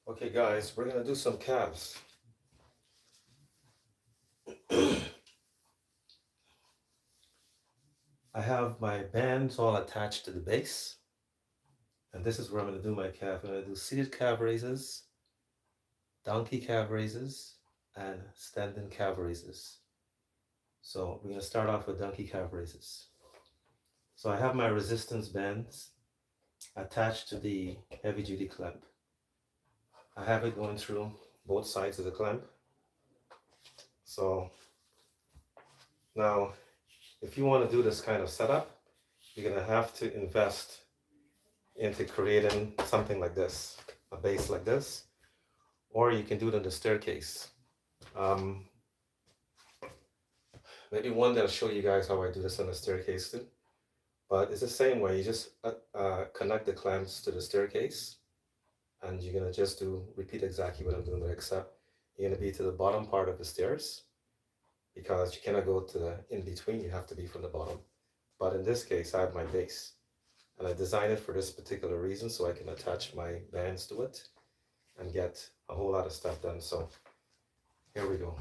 Okay guys, we're gonna do some calves. I have my bands all attached to the base. And this is where I'm gonna do my calf. I'm gonna do seated calf raises, donkey calf raises, and standing calf raises. So we're gonna start off with donkey calf raises. So I have my resistance bands attached to the heavy duty clamp. I have it going through both sides of the clamp. So now, if you want to do this kind of setup, you're gonna have to invest into creating something like this, a base like this, or you can do it on the staircase. Maybe one day I'll show you guys how I do this on the staircase too. But it's the same way. You just connect the clamps to the staircase, and you're gonna just repeat exactly what I'm doing, but except you're gonna be to the bottom part of the stairs, because you cannot go to the in between. You have to be from the bottom. But in this case, I have my base, and I designed it for this particular reason, so I can attach my bands to it and get a whole lot of stuff done. So here we go.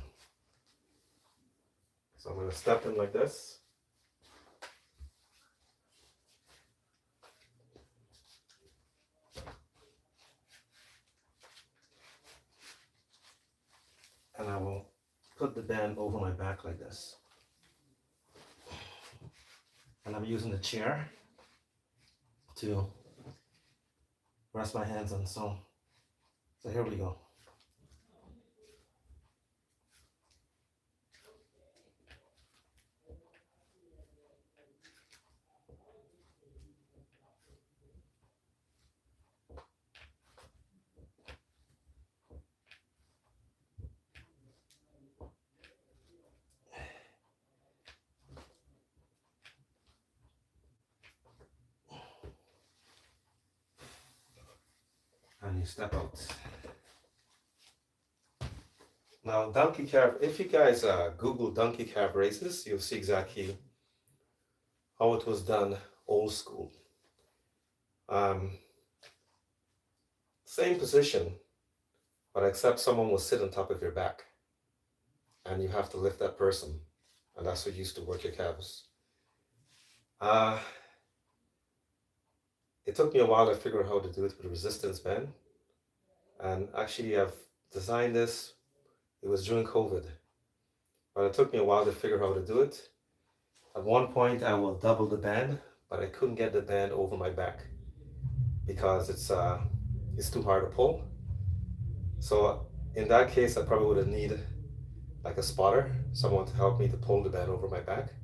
So I'm going to step in like this. And I will put the band over my back like this. And I'm using the chair to rest my hands on. So here we go. And you step out. Now, donkey calf, if you guys Google donkey calf races, you'll see exactly how it was done old school. Same position, but except someone will sit on top of your back and you have to lift that person. And that's what used to work your calves. It took me a while to figure out how to do it with a resistance band. And actually I've designed this, it was during COVID. But it took me a while to figure out how to do it. At one point I will double the band, but I couldn't get the band over my back because it's too hard to pull. So in that case, I probably would have needed like a spotter, someone to help me to pull the band over my back.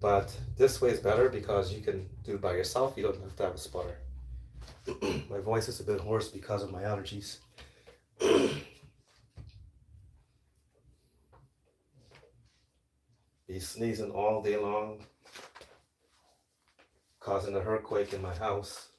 But this way is better because you can do it by yourself. You don't have to have a spotter. My voice is a bit hoarse because of my allergies. Be sneezing all day long, causing a earthquake in my house.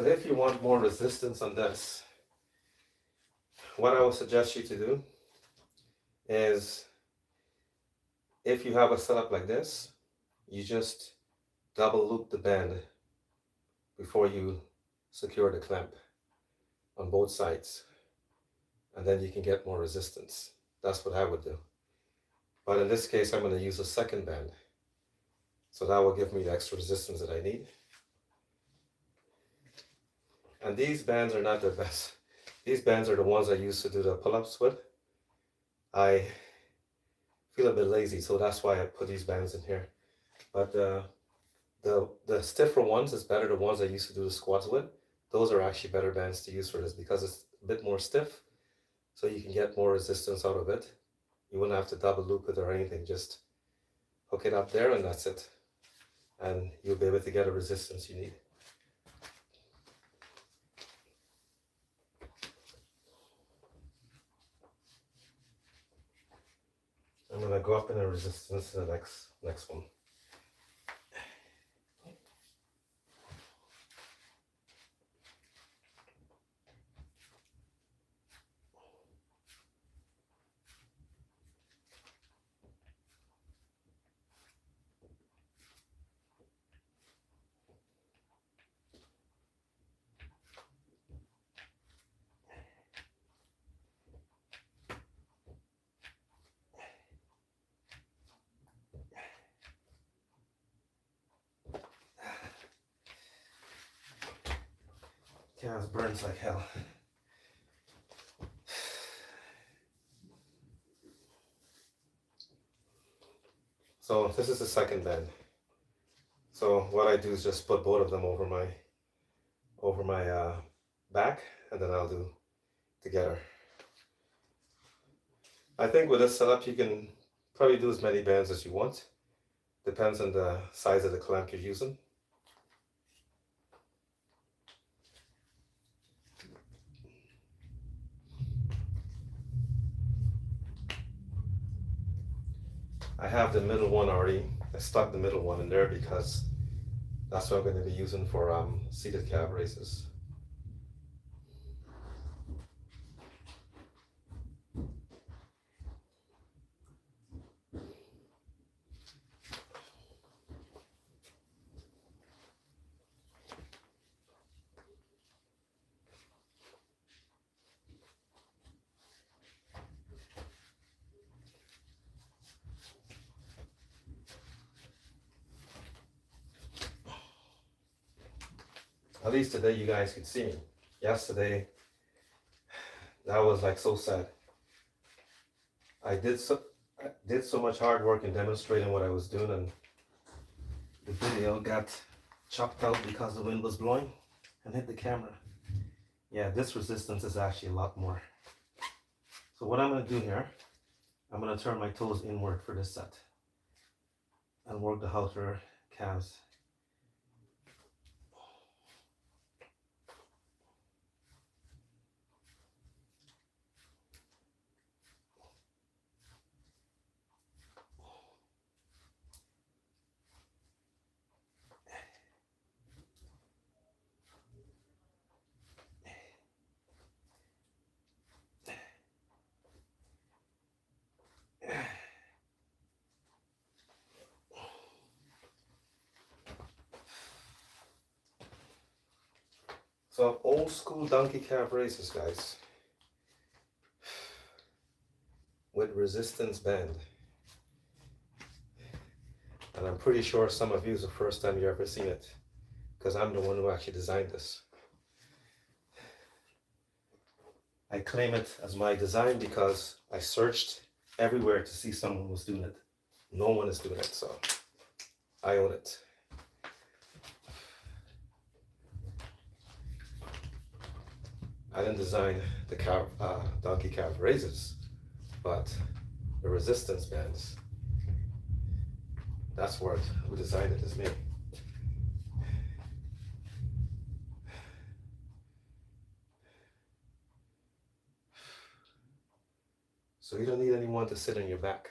So if you want more resistance on this, what I would suggest you to do is, if you have a setup like this, you just double loop the band before you secure the clamp on both sides, and then you can get more resistance. That's what I would do. But in this case, I'm going to use a second band, so that will give me the extra resistance that I need. And these bands are not the best. These bands are the ones I use to do the pull-ups with. I feel a bit lazy, so that's why I put these bands in here. But the stiffer ones is better. The ones I used to do the squats with, those are actually better bands to use for this because it's a bit more stiff, so you can get more resistance out of it. You wouldn't have to double loop it or anything. Just hook it up there and that's it. And you'll be able to get a resistance you need. I'm going to go up in the resistance to the next one. Calves burns like hell. So this is the second band. So what I do is just put both of them over my back, and then I'll do together. I think with this setup you can probably do as many bands as you want. Depends on the size of the clamp you're using. I have the middle one already. I stuck the middle one in there because that's what I'm going to be using for seated calf raises. At least today you guys could see me. Yesterday, that was like so sad. I did so much hard work in demonstrating what I was doing, and the video got chopped out because the wind was blowing and hit the camera. Yeah, this resistance is actually a lot more. So what I'm going to do here, I'm going to turn my toes inward for this set and work the outer calves. So old school donkey calf raises, guys, with resistance band. And I'm pretty sure some of you is the first time you ever seen it, because I'm the one who actually designed this. I claim it as my design because I searched everywhere to see someone who was doing it. No one is doing it, so I own it. I didn't design the donkey calf raises, but the resistance bands, that's who designed it is me. So you don't need anyone to sit on your back.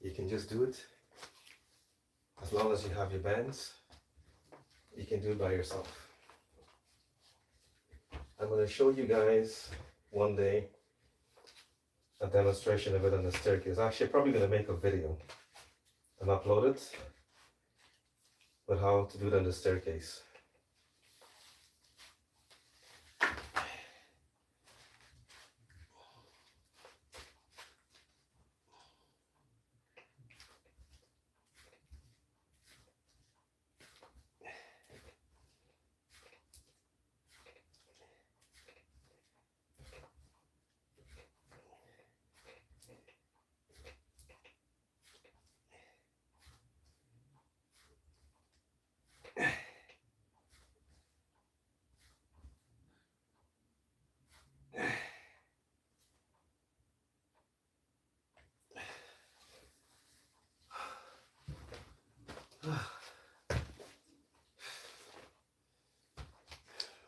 You can just do it. As long as you have your bands, you can do it by yourself. I'm going to show you guys one day a demonstration of it on the staircase. Actually, I'm probably going to make a video and upload it with how to do it on the staircase.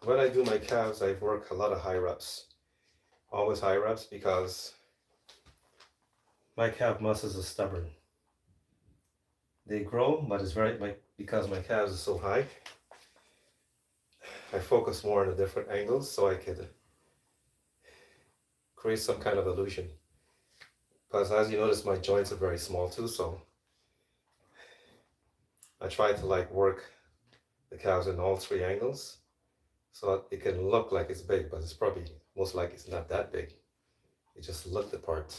When I do my calves, I work a lot of high reps. Always high reps because my calf muscles are stubborn. They grow, but it's because my calves are so high, I focus more on the different angles so I could create some kind of illusion. Because as you notice, my joints are very small too, so I try to like work the calves in all three angles so that it can look like it's big, but it's probably most likely it's not that big. It just looked the part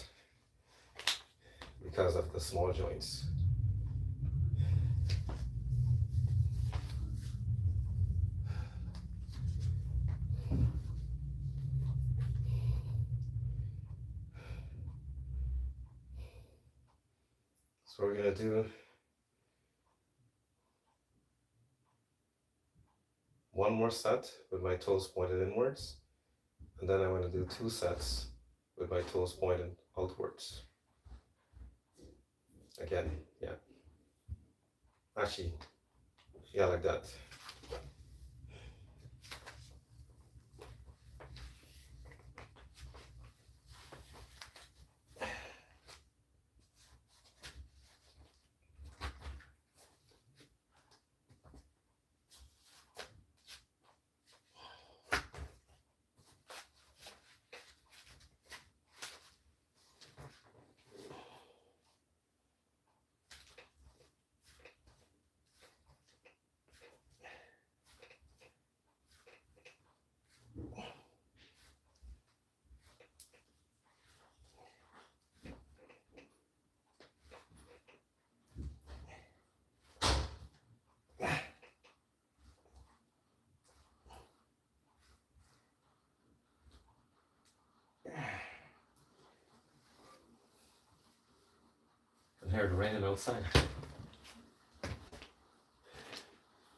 because of the small joints. So we're gonna do one more set with my toes pointed inwards, and then I'm gonna do 2 sets with my toes pointed outwards. Again, yeah. Actually, yeah, like that. I heard raining outside.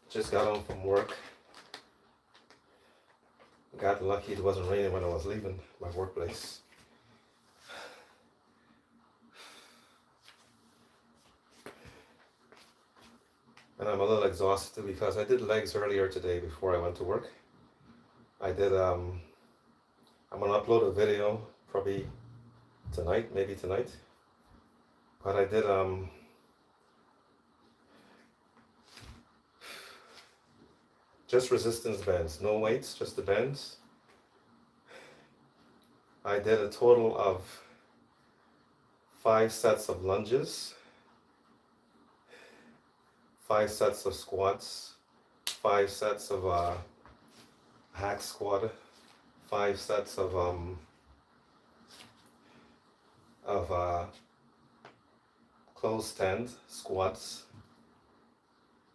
Just got home from work. Got lucky it wasn't raining when I was leaving my workplace. And I'm a little exhausted because I did legs earlier today before I went to work. I did, I'm gonna upload a video probably tonight, maybe tonight. But I did, just resistance bends, no weights, just the bends. I did a total of 5 sets of lunges, 5 sets of squats, 5 sets of hack squat, 5 sets of close stand squats.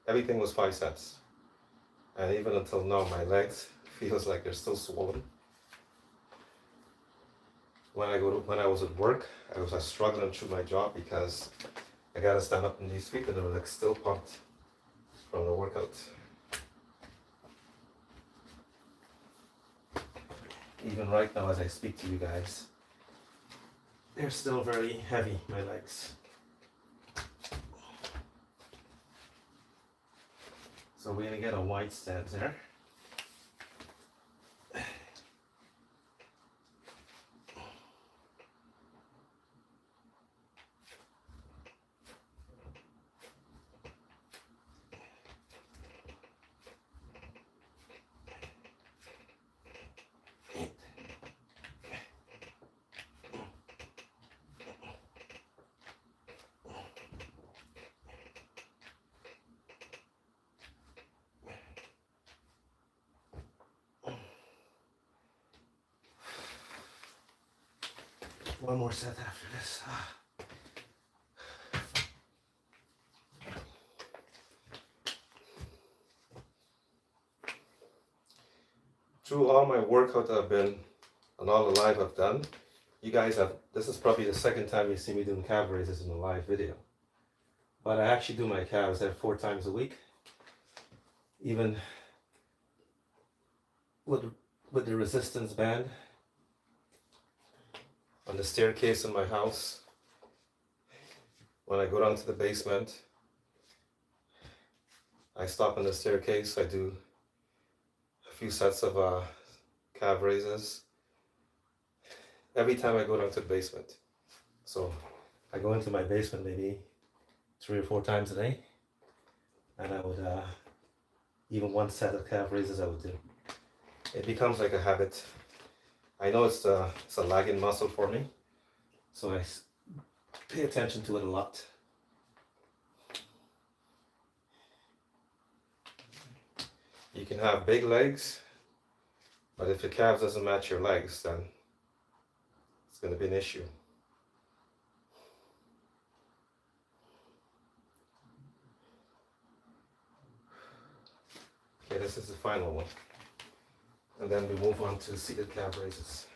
Everything was 5 sets. And even until now, my legs feels like they're still swollen. When I was at work, I was struggling through my job because I gotta stand up on these feet and they were like still pumped from the workout. Even right now as I speak to you guys, they're still very heavy, my legs. So we're gonna get a wide stance there. One more set after this. Through all my workout I've been and all the live I've done, you guys have, this is probably the second time you see me doing calf raises in a live video. But I actually do my calves 4 times a week. Even with the resistance band on the staircase in my house. When I go down to the basement, I stop on the staircase, I do a few sets of calf raises every time I go down to the basement. So I go into my basement maybe 3 or 4 times a day, and I would even one set of calf raises I would do. It becomes like a habit. I know it's a lagging muscle for me, so I pay attention to it a lot. You can have big legs, but if your calves doesn't match your legs, then it's going to be an issue. Okay, this is the final one. And then we move on to seated calf raises.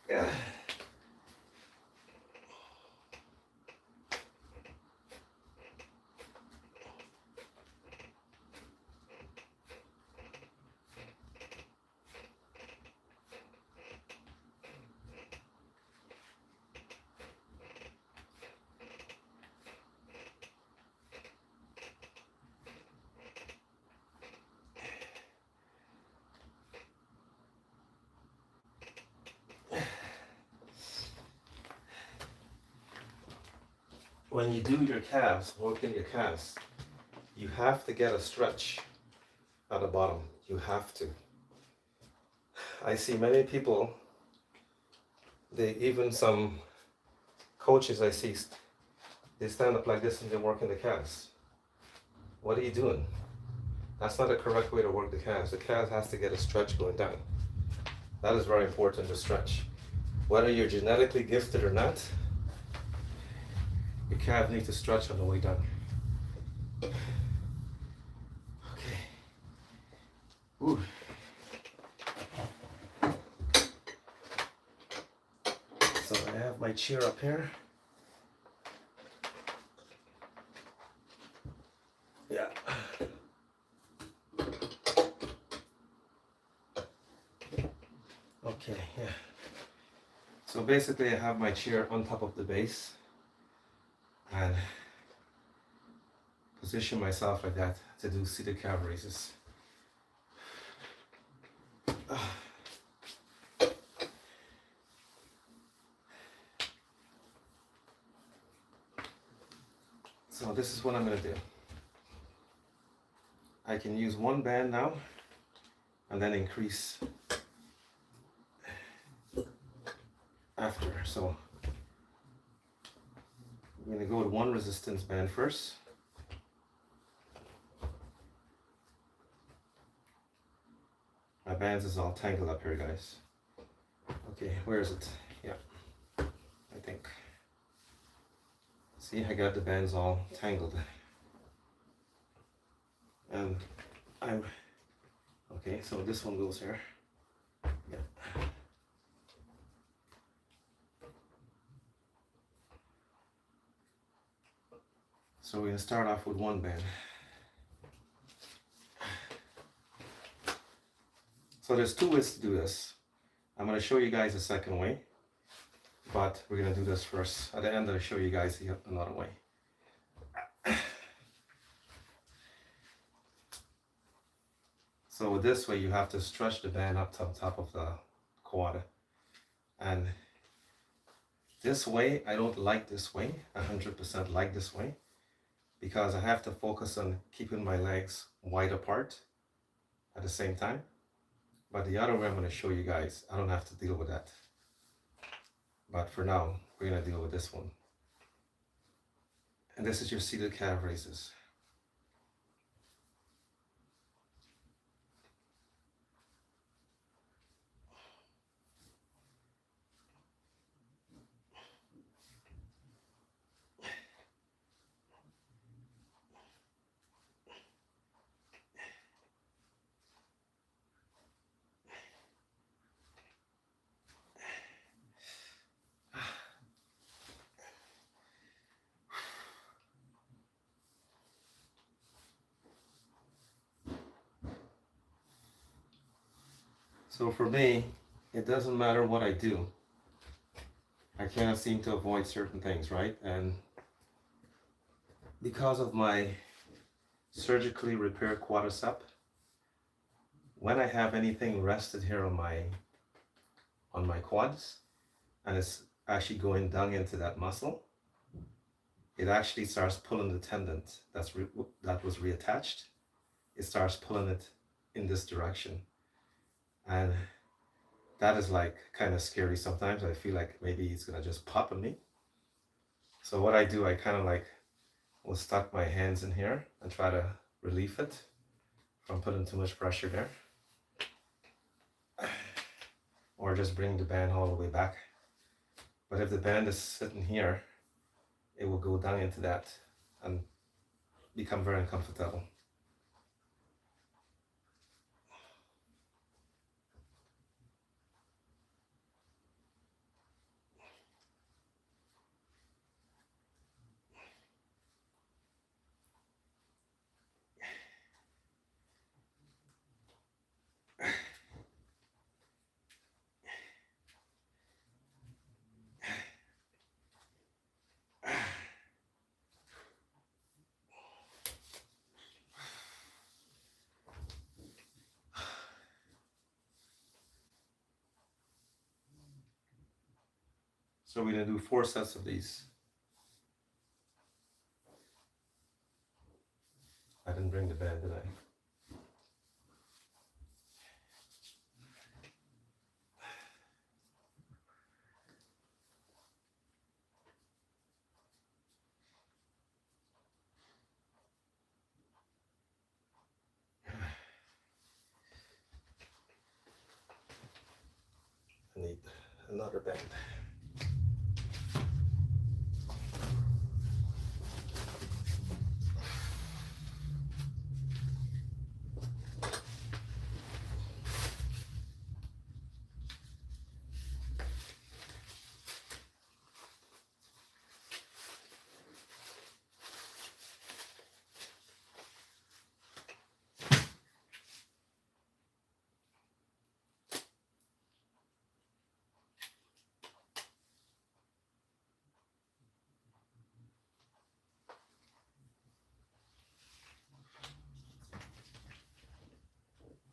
Yeah. When you do your calves, working your calves, you have to get a stretch at the bottom. You have to. I see many people, even some coaches I see, they stand up like this and they're working the calves. What are you doing? That's not the correct way to work the calves. The calves has to get a stretch going down. That is very important to stretch. Whether you're genetically gifted or not, your calf needs to stretch on the way down. Okay. Ooh. So I have my chair up here. Yeah. Okay, yeah. So basically I have my chair on top of the base and position myself like that to do seated calf raises. So this is what I'm going to do. I can use one band now and then increase after. So I'm going to go with one resistance band first. My bands is all tangled up here, guys. Okay, where is it? Yeah, I think. See, I got the bands all tangled. And I'm, okay, so this one goes here. Yeah. So we're gonna start off with one band. So there's 2 ways to do this. I'm gonna show you guys a second way, but we're gonna do this first. At the end, I'll show you guys another way. So with this way, you have to stretch the band up to the top of the quad. And this way, I don't like this way, 100% like this way, because I have to focus on keeping my legs wide apart at the same time. But the other way I'm going to show you guys, I don't have to deal with that. But for now, we're going to deal with this one. And this is your seated calf raises. So for me, it doesn't matter what I do. I cannot seem to avoid certain things, right? And because of my surgically repaired quadricep, when I have anything rested here on my quads, and it's actually going down into that muscle, it actually starts pulling the tendon that was reattached. It starts pulling it in this direction, and that is like kind of scary sometimes. I feel like maybe it's gonna just pop on me. So what I do, I kind of like will stuck my hands in here and try to relieve it from putting too much pressure there, or just bring the band all the way back. But if the band is sitting here, it will go down into that and become very uncomfortable. So we're gonna do 4 sets of these. I didn't bring the band, did I? I need another band.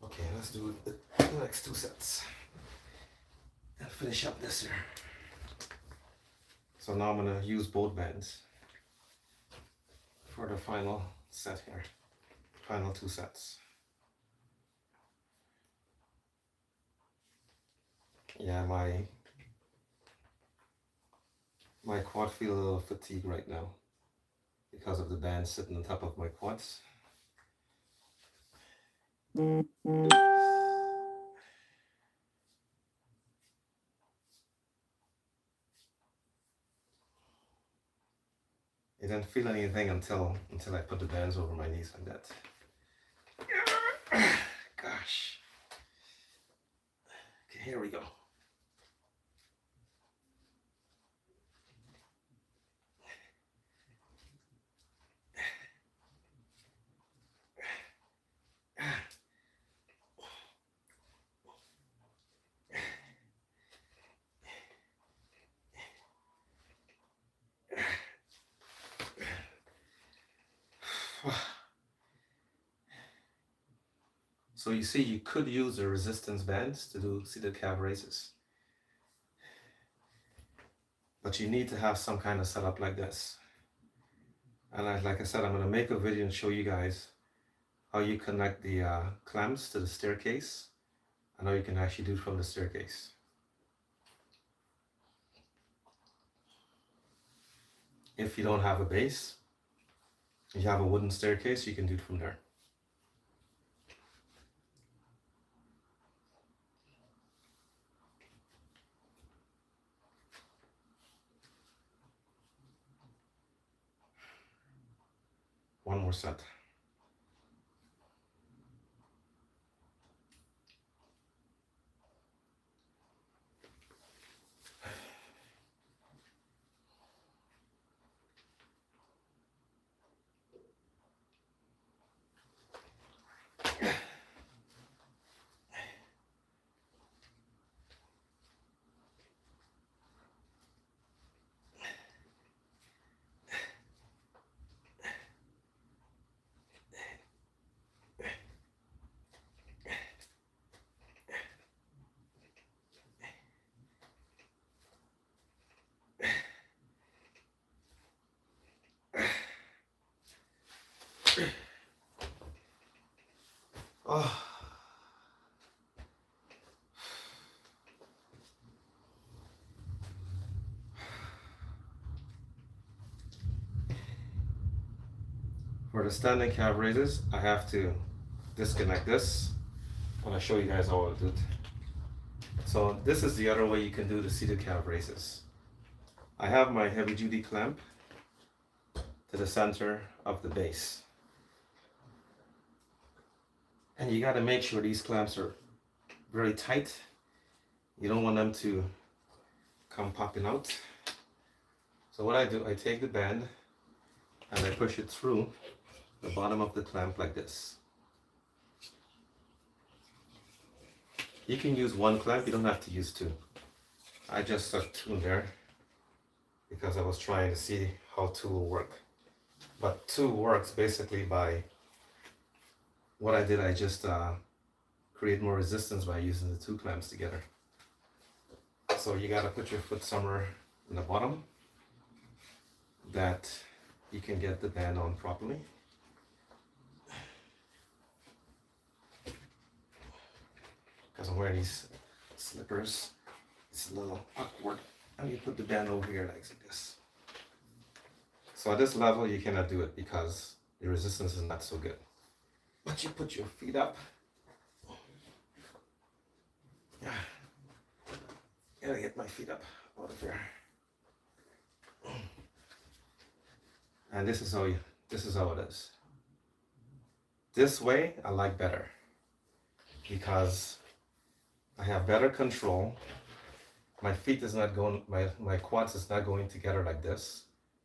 Okay, let's do the next 2 sets and finish up this here. So now I'm gonna use both bands for the final set here, final 2 sets. Yeah, my quad feel a little fatigued right now because of the band sitting on top of my quads. I didn't feel anything until I put the bands over my knees like that. Gosh. Okay, here we go. So you see, you could use the resistance bands to do seated calf raises, but you need to have some kind of setup like this. And like I said, I'm going to make a video and show you guys how you connect the clamps to the staircase and how you can actually do it from the staircase. If you don't have a base, If you have a wooden staircase, you can do it from there. One more set. Oh. For the standing calf raises, I have to disconnect this, and I'll show you guys how I'll do it. So this is the other way you can do the seated calf raises. I have my heavy duty clamp to the center of the base. And you got to make sure these clamps are very tight. You don't want them to come popping out. So what I do, I take the band and I push it through the bottom of the clamp like this. You can use one clamp, you don't have to use two. I just stuck two in there because I was trying to see how two will work. But two works basically by what I did, I just create more resistance by using the two clamps together. So you gotta put your foot somewhere in the bottom that you can get the band on properly. Because I'm wearing these slippers, it's a little awkward. And you put the band over here like this. So at this level you cannot do it because the resistance is not so good. But you put your feet up. Yeah. Gotta get my feet up out of here. And this is how it is. This way I like better because I have better control. My feet is not going, my quads is not going together like this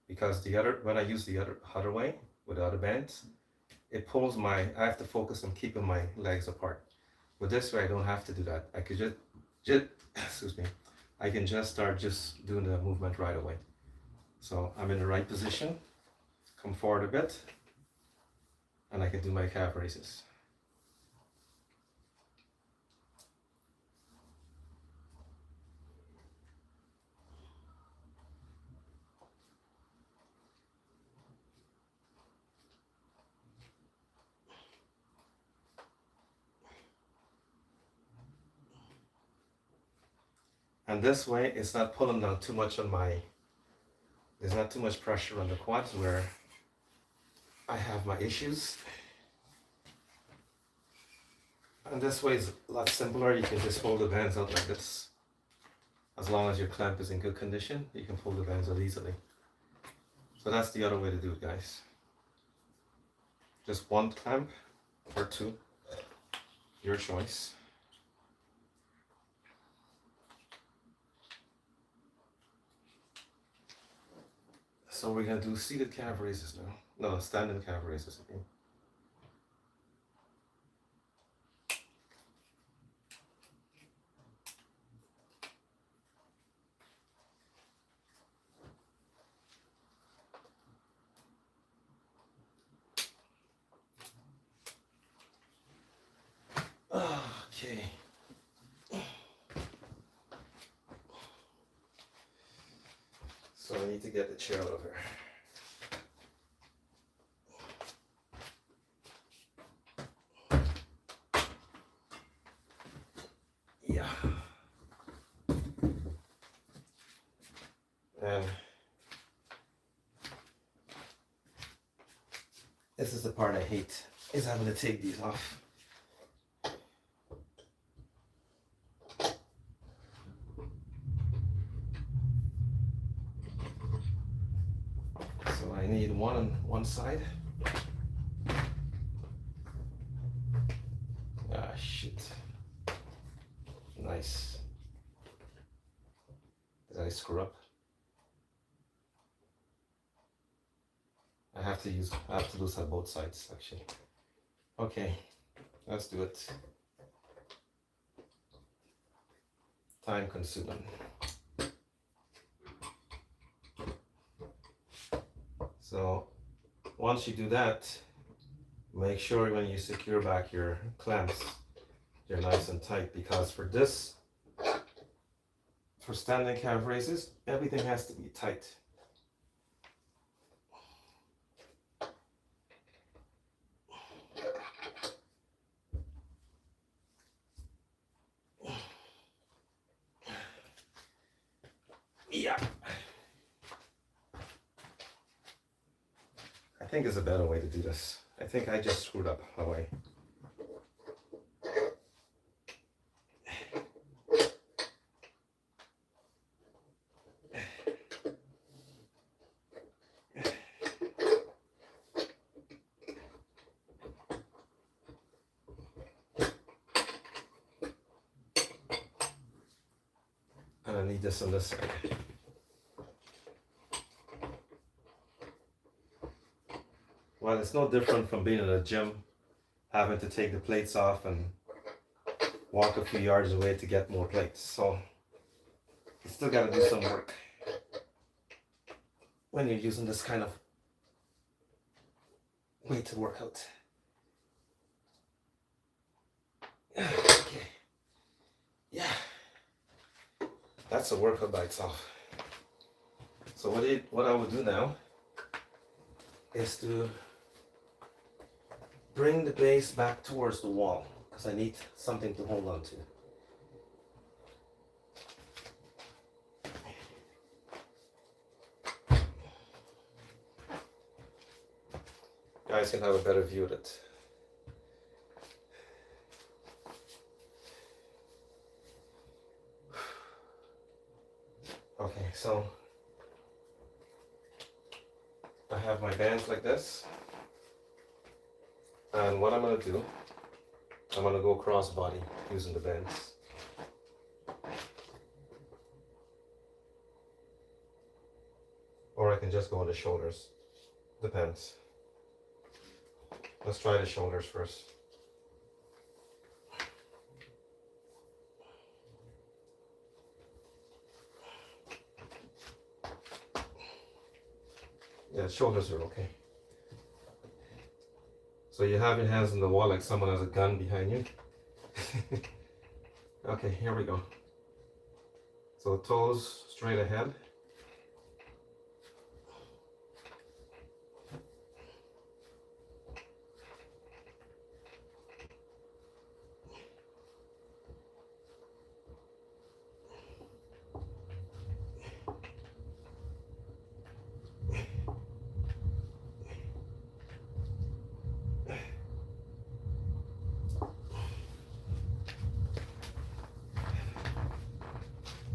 because when I use the other way with the other bands, it pulls I have to focus on keeping my legs apart. With this way I don't have to do that. I could just excuse me, I can just start doing the movement right away. So I'm in the right position, come forward a bit, and I can do my calf raises. And this way, it's not pulling down too much on there's not too much pressure on the quads where I have my issues. And this way is a lot simpler. You can just pull the bands out like this. As long as your clamp is in good condition, you can pull the bands out easily. So that's the other way to do it, guys. Just one clamp or two, your choice. So we're gonna do seated calf raises now. No, standing calf raises again. Okay. So I need to get the chair out of here. Yeah. And This is the part I hate, is having to take these off. So I need one on one side. Ah, shit. Nice. Did I screw up? I have to do this on both sides, actually. Okay, let's do it. Time consuming. So once you do that, make sure when you secure back your clamps, they're nice and tight, because for standing calf raises, everything has to be tight. Yeah. I think there's a better way to do this. I think I just screwed up how I... And I need this on this side. Well, it's no different from being in a gym, having to take the plates off and walk a few yards away to get more plates. So you still got to do some work when you're using this kind of way to work out. Okay. Yeah. That's a workout by itself. So what I will do now is to bring the base back towards the wall, because I need something to hold on to. Guys can have a better view of it. Okay, so I have my bands like this, and what I'm going to do, I'm going to go cross body using the bands. Or I can just go on the shoulders, depends. Let's try the shoulders first. Yeah, shoulders are okay. So you have your hands on the wall like someone has a gun behind you. Okay, here we go. So toes straight ahead.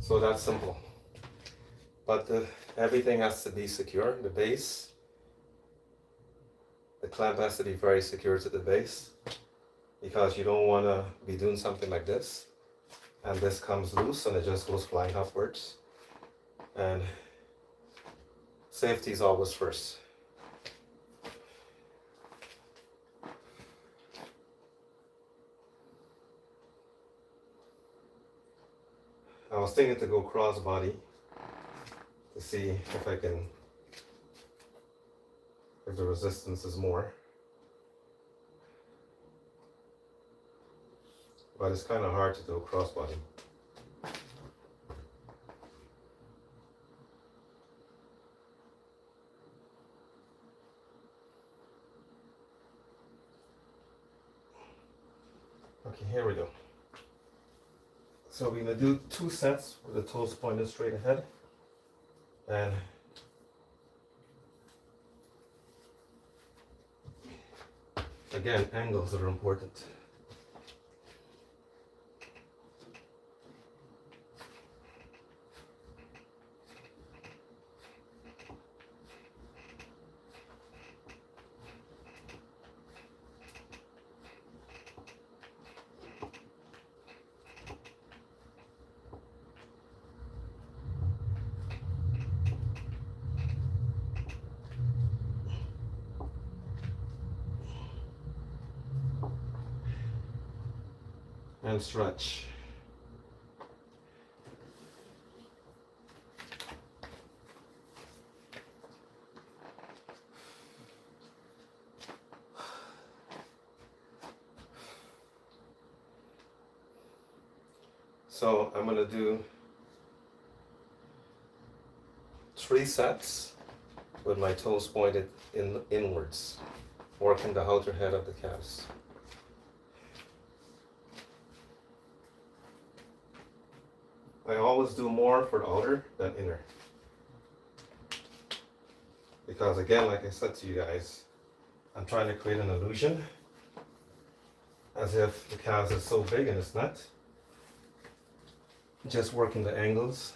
So that's simple. But everything has to be secure. The base, the clamp has to be very secure to the base, because you don't want to be doing something like this and this comes loose and it just goes flying upwards. And safety is always first. I was thinking to go cross body to see if I can, if the resistance is more. But it's kind of hard to do cross body. Okay, here we go. So we're going to do 2 sets with the toes pointed straight ahead. And Again, angles are important. And stretch. So I'm going to do 3 sets with my toes pointed inwards, working the outer head of the calves. I always do more for the outer than inner. Because again, like I said to you guys, I'm trying to create an illusion as if the calves are so big and it's not. Just working the angles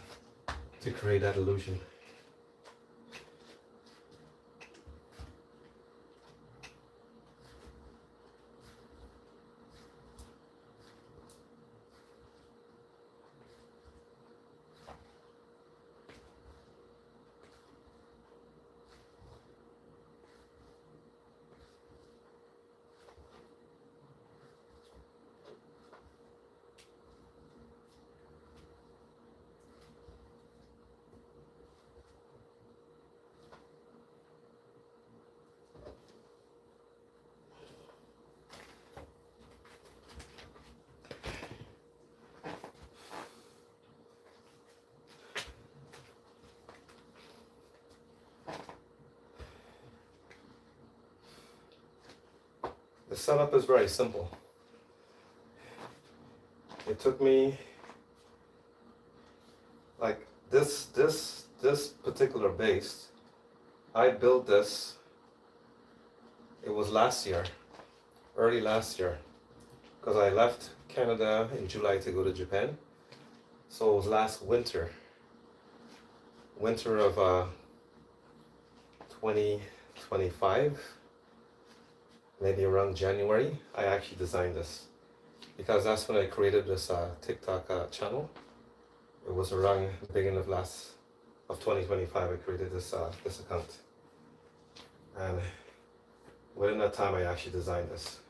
to create that illusion. The setup is very simple. It took me like this particular base. I built this. It was last year, early last year, because I left Canada in July to go to Japan. So it was last winter of 2025. Maybe around January, I actually designed this because that's when I created this TikTok channel. It was around the beginning of 2025. I created this account, and within that time, I actually designed this.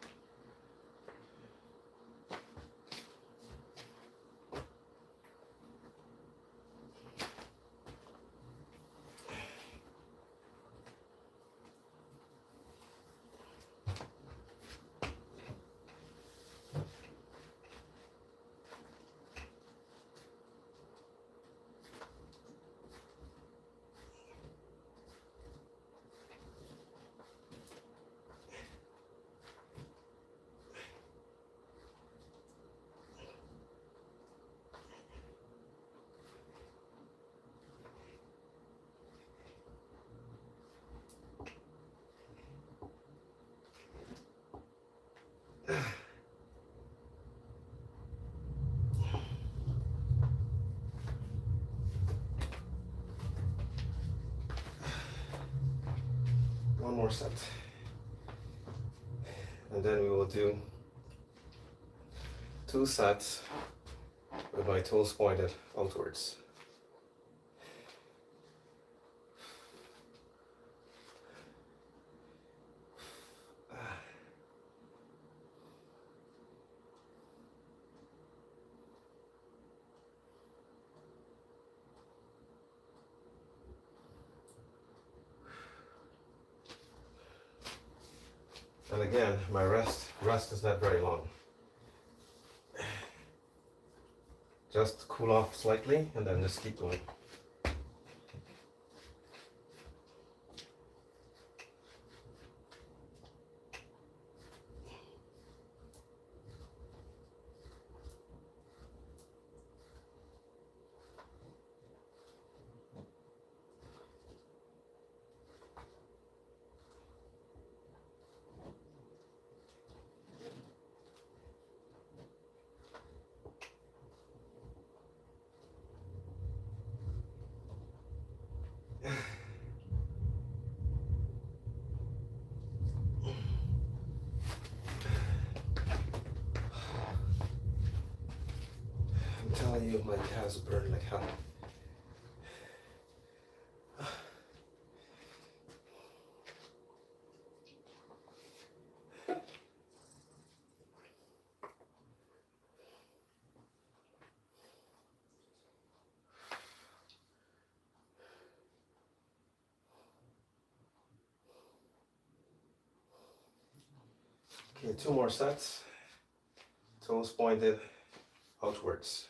One more set, and then we will do 2 sets with my toes pointed outwards. And again, my rest is not very long. Just cool off slightly and then just keep going. my calves burn like hell. Okay, 2 more sets. Toes pointed outwards.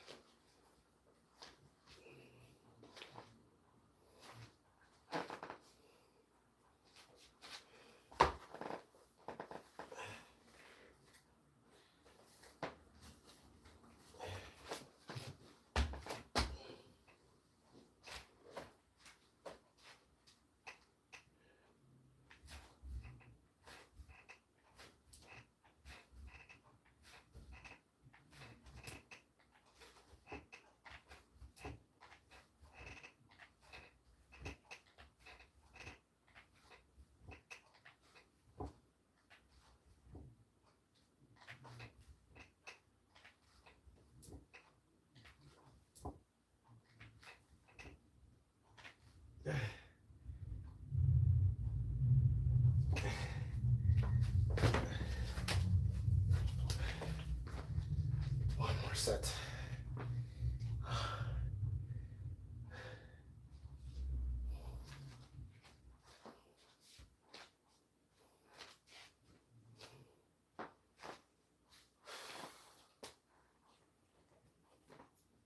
One more set.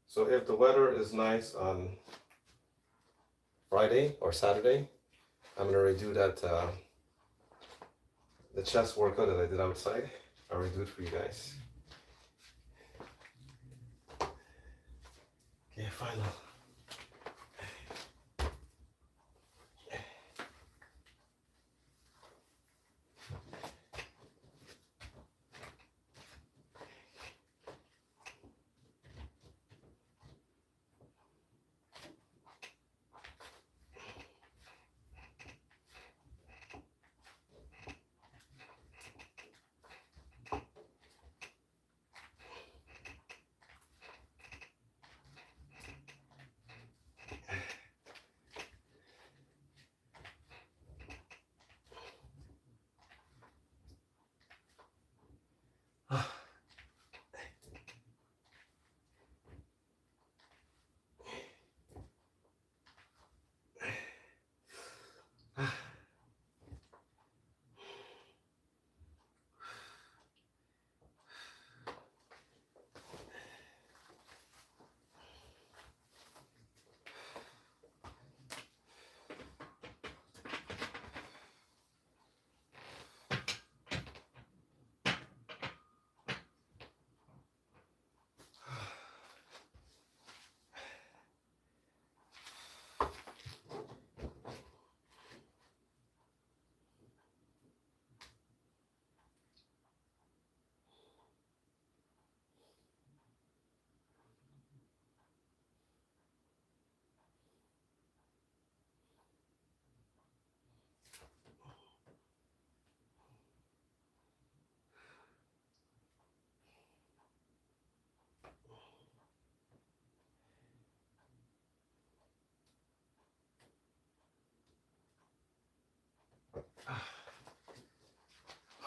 So if the weather is nice on Friday or Saturday, I'm gonna redo that the chest workout that I did outside. I'll redo it for you guys. Okay, final.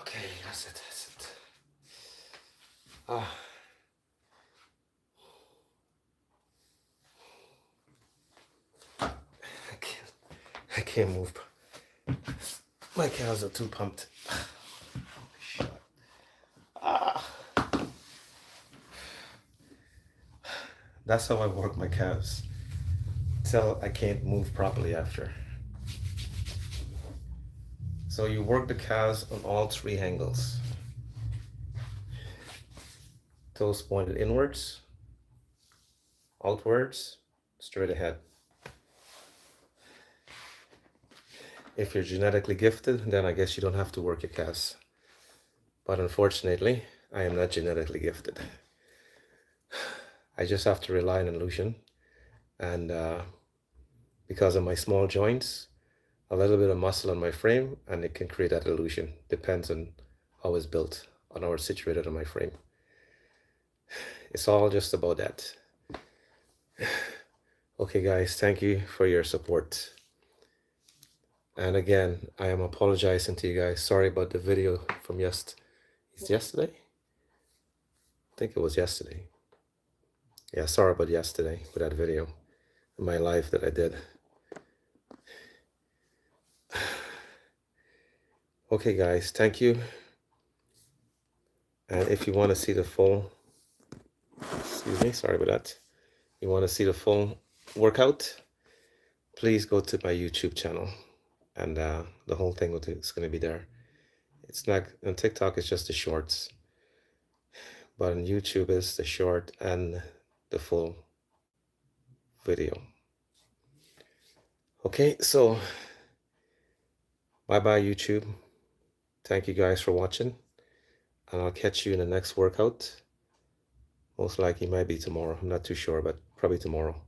Okay, that's it. Ah. I can't move. My calves are too pumped. Ah. That's how I work my calves. Till I can't move properly after. So you work the calves on all 3 angles. Toes pointed inwards, outwards, straight ahead. If you're genetically gifted, then I guess you don't have to work your calves. But unfortunately, I am not genetically gifted. I just have to rely on illusion. And because of my small joints, a little bit of muscle on my frame, and it can create that illusion. Depends on how it's built, on how it's situated on my frame. It's all just about that. Okay, guys, thank you for your support. And again, I am apologizing to you guys. Sorry about the video from yesterday? I think it was yesterday. Yeah, sorry about yesterday with that video in my life that I did. Okay, guys, thank you. And if you want to see the full, excuse me, sorry about that. You want to see the full workout, please go to my YouTube channel, and the whole thing is going to be there. It's not on TikTok, it's just the shorts, but on YouTube is the short and the full video. Okay, so bye bye YouTube. Thank you guys for watching, and I'll catch you in the next workout. Most likely might be tomorrow. I'm not too sure, but probably tomorrow.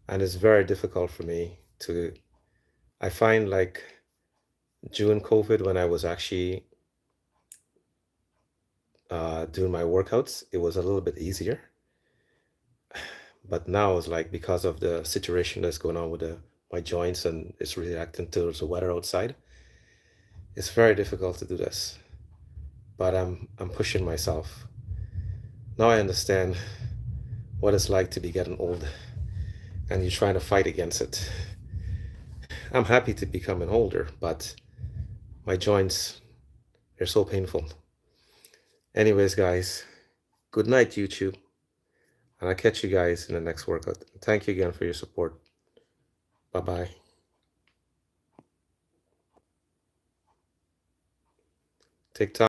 And it's very difficult for me to, I find like during COVID when I was actually doing my workouts, it was a little bit easier. But now it's like because of the situation that's going on with my joints and it's reacting to the weather outside, it's very difficult to do this. But I'm pushing myself. Now I understand what it's like to be getting old and you're trying to fight against it. I'm happy to be becoming older, but my joints, they're so painful. Anyways, guys, good night, YouTube. And I'll catch you guys in the next workout. Thank you again for your support. Bye-bye. TikTok.